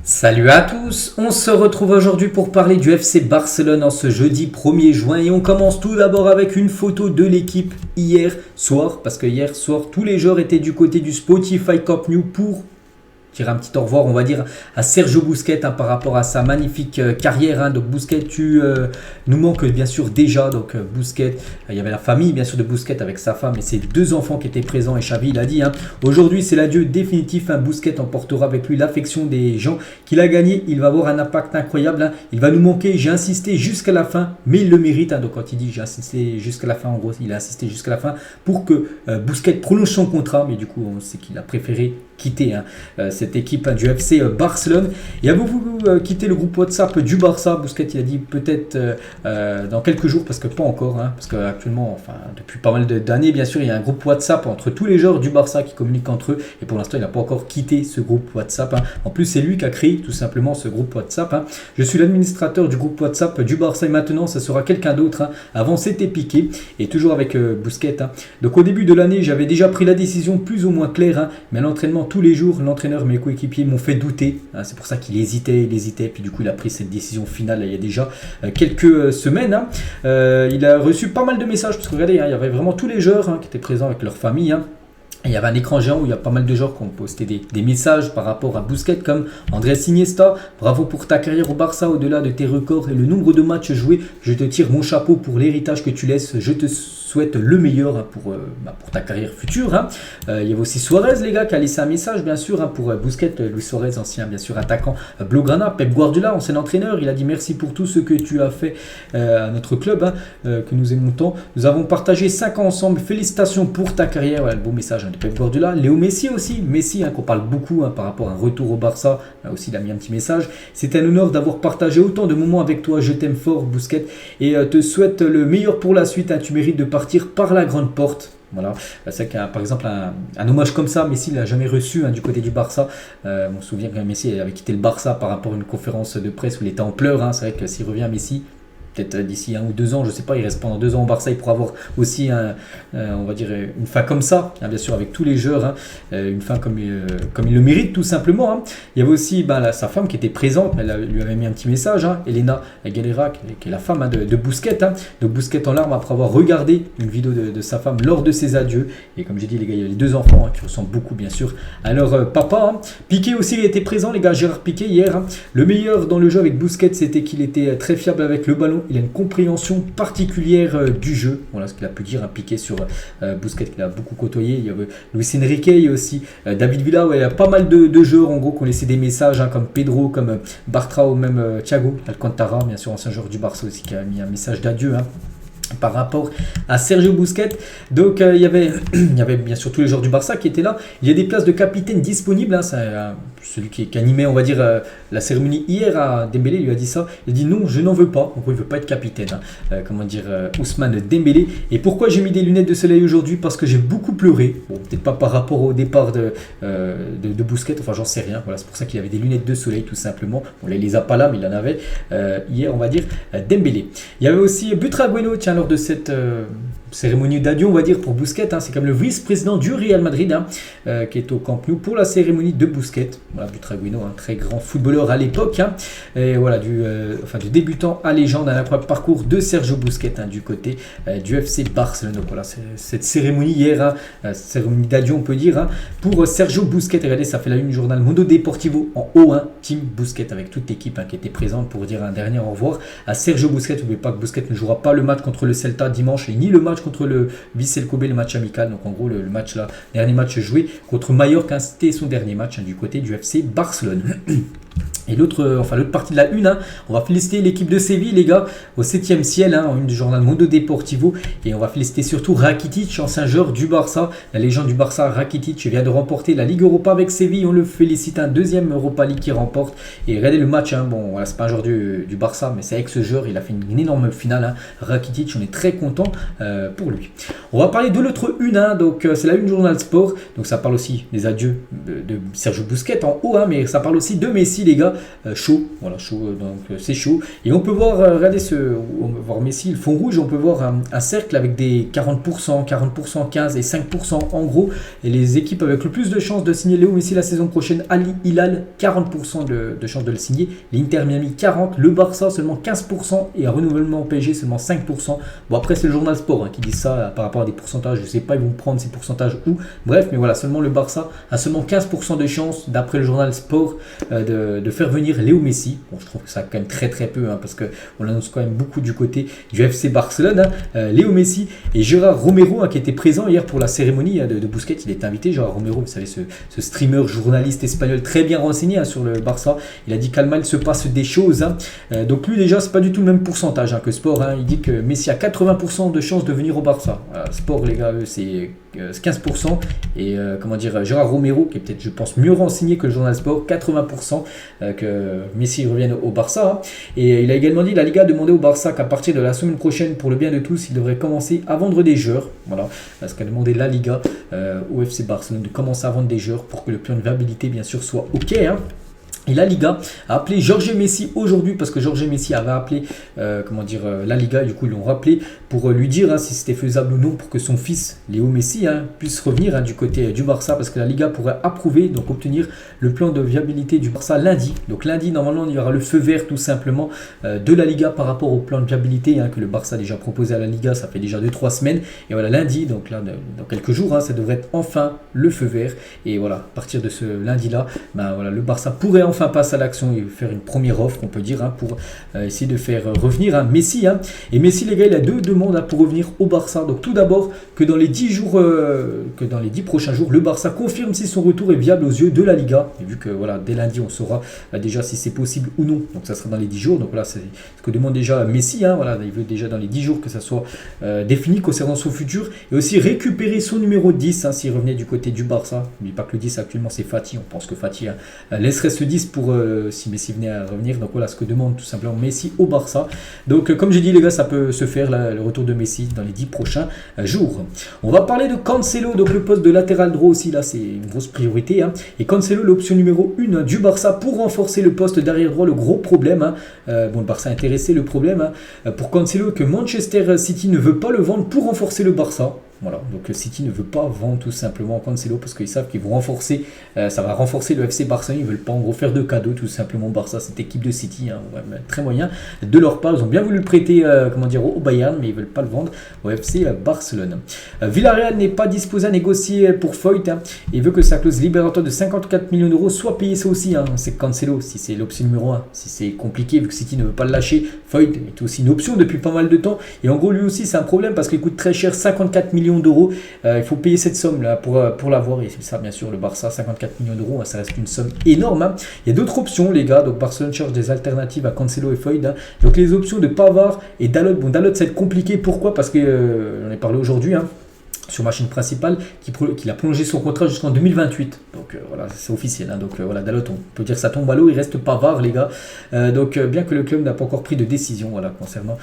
Salut à tous, on se retrouve aujourd'hui pour parler du FC Barcelone en ce jeudi 1er juin et on commence tout d'abord avec une photo de l'équipe hier soir, parce que hier soir tous les joueurs étaient du côté du Spotify Camp Nou pour dire un petit au revoir, on va dire, à Sergio Busquets par rapport à sa magnifique carrière. Donc Busquets, tu nous manques bien sûr déjà. Donc Busquets, il y avait la famille bien sûr de Busquets avec sa femme et ses deux enfants qui étaient présents. Et Xavi, il a dit, aujourd'hui c'est l'adieu définitif. Busquets emportera avec lui l'affection des gens qu'il a gagné. Il va avoir un impact incroyable. Il va nous manquer. J'ai insisté jusqu'à la fin, mais il le mérite. Donc quand il dit j'ai insisté jusqu'à la fin, en gros, il a insisté jusqu'à la fin pour que Busquets prolonge son contrat. Mais du coup, on sait qu'il a préféré quitter cette équipe du FC Barcelone. Et avez-vous quitté le groupe WhatsApp du Barça? Busquets, il a dit peut-être dans quelques jours, parce que pas encore, parce qu'actuellement, enfin depuis pas mal d'années, bien sûr, il y a un groupe WhatsApp entre tous les joueurs du Barça qui communiquent entre eux. Et pour l'instant, il n'a pas encore quitté ce groupe WhatsApp. En plus, c'est lui qui a créé tout simplement ce groupe WhatsApp. Je suis l'administrateur du groupe WhatsApp du Barça et maintenant, ça sera quelqu'un d'autre. Avant, c'était Piqué et toujours avec Busquets. Donc au début de l'année, j'avais déjà pris la décision plus ou moins claire, mais à l'entraînement tous les jours, l'entraîneur, mes coéquipiers m'ont fait douter. C'est pour ça qu'il hésitait, puis du coup il a pris cette décision finale il y a déjà quelques semaines. Il a reçu pas mal de messages, parce que regardez, il y avait vraiment tous les joueurs qui étaient présents avec leur famille. Il y avait un écran géant où il y a pas mal de joueurs qui ont posté des messages par rapport à Busquets, comme Andrés Iniesta. Bravo pour ta carrière au Barça, au-delà de tes records et le nombre de matchs joués. Je te tire mon chapeau pour l'héritage que tu laisses. Je te souhaite le meilleur pour ta carrière future. Il y avait aussi Suarez, les gars, qui a laissé un message, bien sûr, pour Busquets. Luis Suarez, ancien, bien sûr, attaquant Blaugrana. Pep Guardiola, ancien entraîneur, il a dit merci pour tout ce que tu as fait à notre club, que nous aimons tant. Nous avons partagé 5 ans ensemble. Félicitations pour ta carrière. Le beau message de Pep Guardiola. Léo Messi aussi, qu'on parle beaucoup par rapport à un retour au Barça, là aussi il a mis un petit message. C'est un honneur d'avoir partagé autant de moments avec toi, je t'aime fort Busquets et te souhaite le meilleur pour la suite, tu mérites de partir par la grande porte. Voilà, c'est qu'un par exemple un hommage comme ça, Messi l'a jamais reçu du côté du Barça. On se souvient que Messi avait quitté le Barça par rapport à une conférence de presse où il était en pleurs. C'est vrai que s'il revient Messi, peut-être d'ici 1 ou 2 ans, je sais pas, il reste pendant 2 ans au Barça, il pourra avoir aussi on va dire une fin comme ça, bien sûr avec tous les joueurs, une fin comme il le mérite tout simplement. Il y avait aussi sa femme qui était présente, elle lui avait mis un petit message, Elena Galera, qui est la femme de Busquets, de Busquets en larmes après avoir regardé une vidéo de sa femme lors de ses adieux. Et comme j'ai dit les gars, il y a les 2 enfants qui ressemblent beaucoup bien sûr à leur papa. Piqué aussi il était présent les gars, Gérard Piqué hier. Le meilleur dans le jeu avec Busquets, c'était qu'il était très fiable avec le ballon. Il a une compréhension particulière du jeu. Voilà ce qu'il a pu dire, Piqué sur Busquets qu'il a beaucoup côtoyé. Il y avait Luis Enrique, il y a aussi David Villa. Il y a pas mal de joueurs en gros qui ont laissé des messages comme Pedro, comme Bartra ou même Thiago Alcantara, bien sûr ancien joueur du Barça aussi, qui a mis un message d'adieu par rapport à Sergio Busquets. Donc il y avait bien sûr tous les joueurs du Barça qui étaient là. Il y a des places de capitaine disponibles. Celui qui animait on va dire la cérémonie hier à Dembélé, il lui a dit ça. Il a dit non, je n'en veux pas. En gros, il ne veut pas être capitaine. Ousmane Dembélé. Et pourquoi j'ai mis des lunettes de soleil aujourd'hui? Parce que j'ai beaucoup pleuré. Bon, peut-être pas par rapport au départ de Busquets. Enfin, j'en sais rien. Voilà, c'est pour ça qu'il avait des lunettes de soleil tout simplement. On ne les a pas là, mais il en avait hier, on va dire Dembélé. Il y avait aussi Butragueno, tiens, lors de cette cérémonie d'adieu, on va dire, pour Busquets. C'est comme le vice-président du Real Madrid qui est au Camp Nou pour la cérémonie de Busquets. Voilà, Butragueno, un très grand footballeur à l'époque. Et voilà, du débutant à légende, un incroyable parcours de Sergio Busquets du côté du FC Barcelone. Donc voilà, cette cérémonie hier, cérémonie d'adieu, on peut dire, pour Sergio Busquets. Regardez, ça fait la une du journal Mundo Deportivo en haut, Team Busquets, avec toute l'équipe qui était présente pour dire un dernier au revoir à Sergio Busquets. N'oubliez pas que Busquets ne jouera pas le match contre le Celta dimanche et ni le match contre le Vissel Kobe, le match amical. Donc en gros le match là, dernier match joué contre Mallorca, c'était son dernier match du côté du FC Barcelone. Et l'autre partie de la une, on va féliciter l'équipe de Séville, les gars, au 7e ciel, en une du journal Mundo Deportivo. Et on va féliciter surtout Rakitic, ancien joueur du Barça. La légende du Barça, Rakitic, vient de remporter la Ligue Europa avec Séville. On le félicite, un deuxième Europa League qui remporte. Et regardez le match, bon, voilà, c'est pas un joueur du Barça, mais c'est avec ce joueur, il a fait une énorme finale. Rakitic, on est très content pour lui. On va parler de l'autre une, donc c'est la une du journal Sport. Donc ça parle aussi des adieux de Sergio Busquets en haut, mais ça parle aussi de Messi, les gars. chaud. Voilà, chaud, donc c'est chaud. Et on peut voir, regardez, on va voir Messi, le fond rouge, on peut voir un cercle avec des 40%, 40%, 15% et 5% en gros. Et les équipes avec le plus de chances de signer Léo Messi la saison prochaine, Al Hilal, 40% de chances de le signer. L'Inter Miami, 40%. Le Barça, seulement 15%. Et un renouvellement au PSG, seulement 5%. Bon, après, c'est le journal Sport qui dit ça par rapport à des pourcentages. Je ne sais pas, ils vont prendre ces pourcentages où. Bref, mais voilà, seulement le Barça a seulement 15% de chances, d'après le journal Sport, de faire venir Léo Messi. Bon, je trouve que ça quand même très très peu, parce qu'on annonce quand même beaucoup du côté du FC Barcelone. Léo Messi et Gérard Romero, qui était présent hier pour la cérémonie de Busquets. Il est invité, Gérard Romero, vous savez, ce streamer, journaliste espagnol très bien renseigné sur le Barça. Il a dit qu'Allemagne il se passe des choses. Donc lui déjà, c'est pas du tout le même pourcentage que Sport. Il dit que Messi a 80% de chances de venir au Barça. Sport, les gars, c'est 15%. Et comment dire, Gérard Romero, qui est peut-être, je pense, mieux renseigné que le journal Sport, 80% que Messi revienne au Barça. Et il a également dit, la Liga a demandé au Barça qu'à partir de la semaine prochaine, pour le bien de tous, il devrait commencer à vendre des joueurs. Voilà, parce qu'a demandé la Liga au FC Barcelone de commencer à vendre des joueurs pour que le plan de viabilité, bien sûr, soit OK. Et la Liga a appelé Jorge Messi aujourd'hui, parce que Jorge Messi avait appelé la Liga, du coup ils l'ont rappelé pour lui dire si c'était faisable ou non pour que son fils Léo Messi puisse revenir du côté du Barça, parce que la Liga pourrait approuver, donc obtenir le plan de viabilité du Barça lundi. Donc lundi, normalement, il y aura le feu vert tout simplement de la Liga par rapport au plan de viabilité que le Barça a déjà proposé à la Liga, ça fait déjà 2-3 semaines. Et voilà, lundi, donc là, dans quelques jours, ça devrait être enfin le feu vert. Et voilà, à partir de ce lundi-là, le Barça pourrait enfin passer à l'action et faire une première offre, on peut dire, pour essayer de faire revenir Messi. Et Messi, les gars, il a deux demandes pour revenir au Barça. Donc tout d'abord, que dans les 10 prochains jours, le Barça confirme si son retour est viable aux yeux de la Liga. Et vu que dès lundi, on saura déjà si c'est possible ou non. Donc ça sera dans les 10 jours. Donc voilà, c'est ce que demande déjà Messi. Il veut déjà dans les 10 jours que ça soit défini concernant son futur. Et aussi récupérer son numéro 10 s'il revenait du côté du Barça. N'oubliez pas que le 10 actuellement c'est Fati. On pense que Fati laisserait ce 10 pour si Messi venait à revenir. Donc voilà ce que demande tout simplement Messi au Barça. Donc comme j'ai dit, les gars, ça peut se faire le retour de Messi dans les 10 prochains jours. On va parler de Cancelo, donc le poste de latéral droit aussi, là c'est une grosse priorité. Et Cancelo, l'option numéro 1 du Barça pour renforcer le poste d'arrière droit. Le gros problème, le Barça est intéressé, le problème pour Cancelo, que Manchester City ne veut pas le vendre pour renforcer le Barça. Voilà, donc City ne veut pas vendre tout simplement Cancelo parce qu'ils savent qu'ils vont renforcer, ça va renforcer le FC Barcelone. Ils ne veulent pas en gros faire de cadeaux tout simplement Barça, cette équipe de City, très moyen de leur part. Ils ont bien voulu le prêter au Bayern, mais ils ne veulent pas le vendre au FC Barcelone. Villarreal n'est pas disposé à négocier pour Foyt. Il veut que sa clause libératoire de 54 millions d'euros soit payée, ça aussi. C'est Cancelo, si c'est l'option numéro 1. Si c'est compliqué, vu que City ne veut pas le lâcher, Foyt est aussi une option depuis pas mal de temps. Et en gros, lui aussi, c'est un problème parce qu'il coûte très cher, 54 millions d'euros. Il faut payer cette somme là pour l'avoir, et c'est ça bien sûr le Barça, 54 millions d'euros, ça reste une somme énorme. Il y a d'autres options, les gars. Donc Barcelone cherche des alternatives à Cancelo et Foyt. Donc les options de Pavard et Dalot. Bon, Dalot, ça va être compliqué. Pourquoi? Parce que j'en ai parlé aujourd'hui sur ma chaîne principale, qu'il a prolongé son contrat jusqu'en 2028. Donc voilà, c'est officiel. Donc Dalot, on peut dire que ça tombe à l'eau. Il reste Pavard, les gars. Donc bien que le club n'a pas encore pris de décision concernant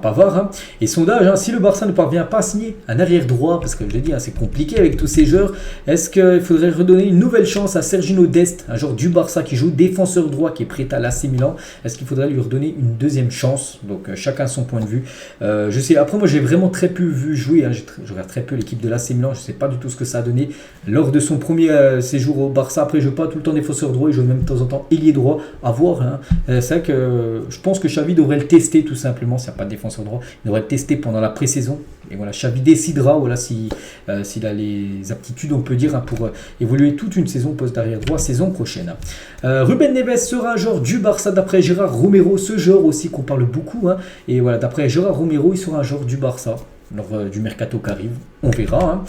Pavard. Et sondage, si le Barça ne parvient pas à signer un arrière droit, parce que je l'ai dit, c'est compliqué avec tous ces joueurs, est-ce qu'il faudrait redonner une nouvelle chance à Sergino Dest, un joueur du Barça qui joue défenseur droit, qui est prêt à l'AC Milan? Est-ce qu'il faudrait lui redonner une deuxième chance? Donc chacun son point de vue. Je sais, après moi j'ai vraiment très peu vu jouer. Je regarde très peu l'équipe de l'AC Milan, je ne sais pas du tout ce que ça a donné lors de son premier séjour au Barça. Après, je ne joue pas tout le temps défenseur droit, il joue même de temps en temps ailier droit, à voir. C'est vrai que je pense que Xavi devrait le tester tout simplement. S'il n'y a pas de défenseur droit, il devrait le tester pendant la pré-saison. Et voilà, Xavi décidera s'il a les aptitudes, on peut dire, pour évoluer toute une saison poste d'arrière droit saison prochaine. Ruben Neves sera un joueur du Barça d'après Gérard Romero, ce joueur aussi qu'on parle beaucoup. Et voilà, d'après Gérard Romero, il sera un joueur du Barça lors du mercato qui arrive, on verra.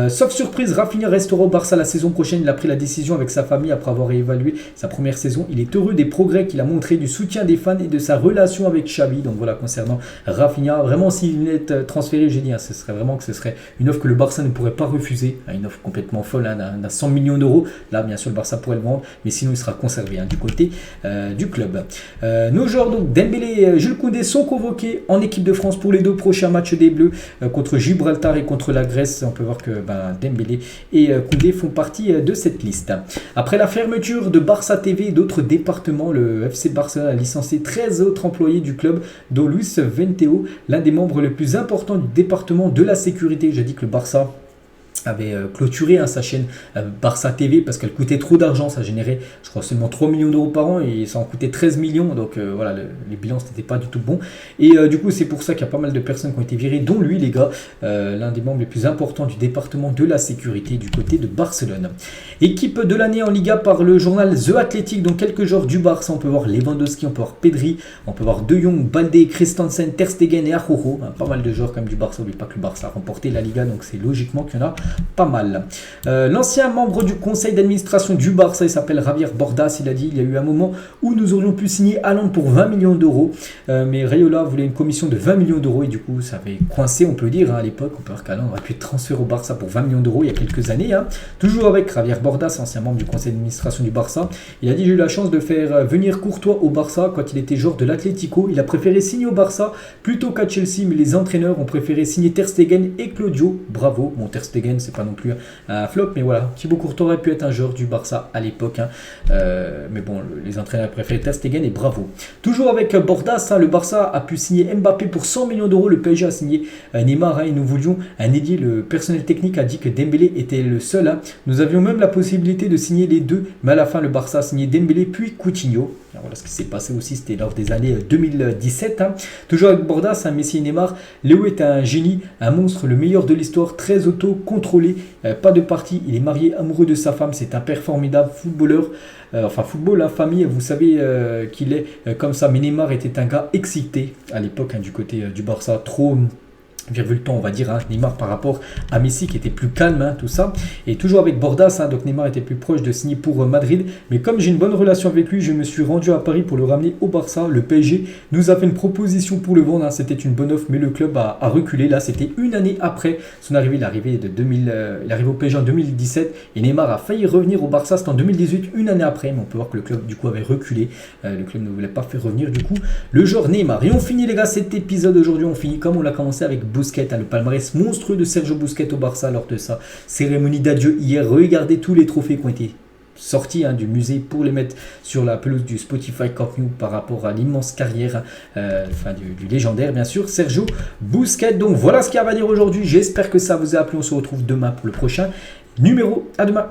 Sauf surprise, Rafinha restera au Barça la saison prochaine. Il a pris la décision avec sa famille après avoir évalué sa première saison. Il est heureux des progrès qu'il a montré, du soutien des fans et de sa relation avec Xavi. Donc voilà, concernant Rafinha, vraiment s'il venait transféré, j'ai dit, ce serait une offre que le Barça ne pourrait pas refuser, une offre complètement folle, d'un 100 millions d'euros. Là, bien sûr, le Barça pourrait le vendre, mais sinon il sera conservé du côté du club. Nos joueurs, donc Dembélé et Jules Koundé, sont convoqués en équipe de France pour les 2 prochains matchs des Bleus contre Gibraltar et contre la Grèce, on peut voir que Dembélé et Koundé font partie de cette liste. Après la fermeture de Barça TV et d'autres départements, le FC Barcelone a licencié 13 autres employés du club, dont Luis Venteo, l'un des membres les plus importants du département de la sécurité. J'ai dit que le Barça avait clôturé sa chaîne Barça TV parce qu'elle coûtait trop d'argent, ça générait je crois seulement 3 millions d'euros par an et ça en coûtait 13 millions, donc voilà, les bilans n'étaient pas du tout bons et du coup c'est pour ça qu'il y a pas mal de personnes qui ont été virées, dont lui les gars, l'un des membres les plus importants du département de la sécurité du côté de Barcelone. Équipe de l'année en Liga par le journal The Athletic, donc quelques joueurs du Barça, on peut voir Lewandowski, on peut voir Pedri, on peut voir De Jong, Balde, Christensen, Ter Stegen et Araujo, pas mal de joueurs comme du Barça, n'oublie pas que le Barça a remporté la Liga, donc c'est logiquement qu'il y en a pas mal. L'ancien membre du conseil d'administration du Barça, il s'appelle Javier Bordas, il a dit il y a eu un moment où nous aurions pu signer Haaland pour 20 millions d'euros, mais Rayola voulait une commission de 20 millions d'euros et du coup ça avait coincé, on peut dire, à l'époque. On peut voir qu'Haaland aurait pu être transféré au Barça pour 20 millions d'euros il y a quelques années. Toujours avec Javier Bordas, ancien membre du conseil d'administration du Barça, il a dit j'ai eu la chance de faire venir Courtois au Barça quand il était joueur de l'Atlético. Il a préféré signer au Barça plutôt qu'à Chelsea, mais les entraîneurs ont préféré signer Ter Stegen et Claudio. Bravo. Bon, Ter Stegen c'est pas non plus un flop, mais voilà, Thibaut Courtois aurait pu être un joueur du Barça à l'époque, mais bon, les entraîneurs préférés Ter Stegen et bravo. Toujours avec Bordas, le Barça a pu signer Mbappé pour 100 millions d'euros, le PSG a signé Neymar et nous voulions un ailier. Le personnel technique a dit que Dembélé était le seul. Nous avions même la possibilité de signer les deux, mais à la fin le Barça a signé Dembélé puis Coutinho. Alors voilà ce qui s'est passé aussi, c'était lors des années 2017. Toujours avec Bordas, Messi et Neymar, Léo est un génie, un monstre, le meilleur de l'histoire, très auto-contrôlé, pas de parti, il est marié, amoureux de sa femme, c'est un père formidable, footballeur, football, famille, vous savez qu'il est comme ça, mais Neymar était un gars excité à l'époque du côté du Barça, trop virgule-temps on va dire, Neymar par rapport à Messi qui était plus calme, tout ça. Et toujours avec Bordas, donc Neymar était plus proche de signer pour Madrid, mais comme j'ai une bonne relation avec lui, je me suis rendu à Paris pour le ramener au Barça. Le PSG nous a fait une proposition pour le vendre, c'était une bonne offre, mais le club a reculé. Là c'était une année après son arrivée, il est arrivé au PSG en 2017 et Neymar a failli revenir au Barça, c'était en 2018, une année après, mais on peut voir que le club du coup avait reculé, le club ne voulait pas faire revenir du coup le joueur Neymar. Et on finit les gars cet épisode aujourd'hui, on finit comme on l'a commencé avec Busquets, le palmarès monstrueux de Sergio Busquets au Barça lors de sa cérémonie d'adieu hier. Regardez tous les trophées qui ont été sortis du musée pour les mettre sur la pelouse du Spotify Camp Nou par rapport à l'immense carrière du légendaire bien sûr Sergio Busquets. Donc voilà ce qu'il y a à dire aujourd'hui, j'espère que ça vous a plu, on se retrouve demain pour le prochain numéro. À demain.